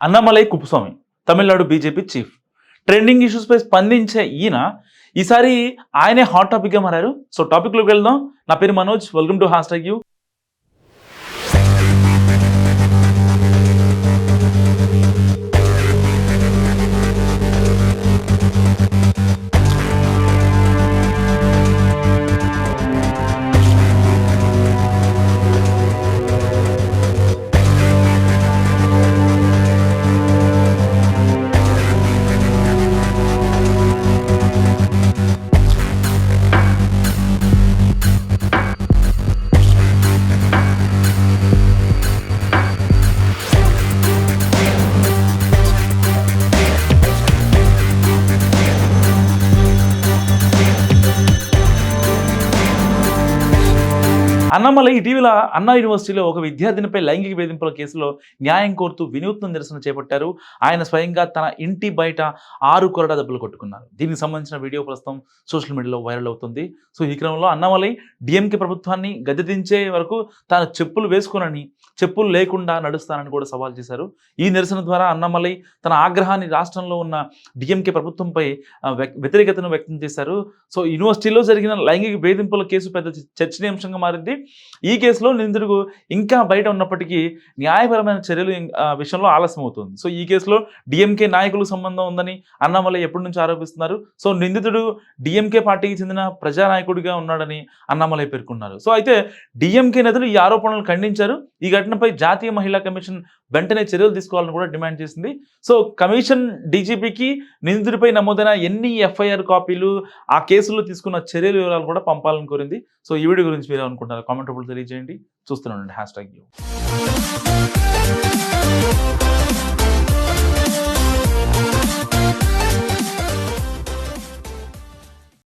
Annamalai Kuppuswamy Tamil Nadu BJP chief. Trending ఇష్యూస్పై స్పందించే ఈయన ఈసారి ఆయనే హాట్ టాపిక్గా మారారు. సో టాపిక్లోకి వెళ్దాం. నా పేరు Manoj, welcome to #u. Annamalai ఇటీవల అన్నా యూనివర్సిటీలో ఒక విద్యార్థినిపై లైంగిక వేధింపుల కేసులో న్యాయం కోరుతూ వినూత్న నిరసన చేపట్టారు. ఆయన స్వయంగా తన ఇంటి బయట 6 కొరడా దెబ్బలు కొట్టుకున్నారు. దీనికి సంబంధించిన వీడియో ప్రస్తుతం సోషల్ మీడియాలో వైరల్ అవుతుంది. సో ఈ క్రమంలో అన్నామలై డిఎంకే ప్రభుత్వాన్ని గద్దె దించే వరకు తాను చెప్పులు వేసుకోనని, చెప్పులు లేకుండా నడుస్తానని కూడా సవాల్ చేశారు. ఈ నిరసన ద్వారా అన్నామలై తన ఆగ్రహాన్ని రాష్ట్రంలో ఉన్న డిఎంకే ప్రభుత్వంపై వ్యతిరేకతను వ్యక్తం చేశారు. సో యూనివర్సిటీలో జరిగిన లైంగిక వేధింపుల కేసు పెద్ద చర్చనీయాంశంగా మారింది. ఈ కేసులో నిందితుడు ఇంకా బయట ఉన్నప్పటికీ న్యాయపరమైన చర్యలు విషయంలో ఆలస్యం అవుతుంది. సో ఈ కేసులో డిఎంకే నాయకులకు సంబంధం ఉందని అన్నామలై ఎప్పటి నుంచి ఆరోపిస్తున్నారు. సో నిందితుడు డిఎంకే పార్టీకి చెందిన ప్రజానాయకుడిగా ఉన్నాడని అన్నామలై పేర్కొన్నారు. సో అయితే డిఎంకే నేతలు ఈ ఆరోపణలు ఖండించారు. ఈ ఘటనపై జాతీయ మహిళా కమిషన్ వెంటనే చర్యలు తీసుకోవాలని కూడా డిమాండ్ చేసింది. సో కమిషన్ డీజీపీకి నిందితుడిపై నమోదైన ఎన్ని ఎఫ్ఐఆర్ కాపీలు, ఆ కేసులో తీసుకున్న చర్యల వివరాలు కూడా పంపాలని కోరింది. సో ఈ వీడియో గురించి మీరు అనుకుంటారు కామెంట్ రూపంలో తెలియజేయండి. చూస్తున్నానండి #u.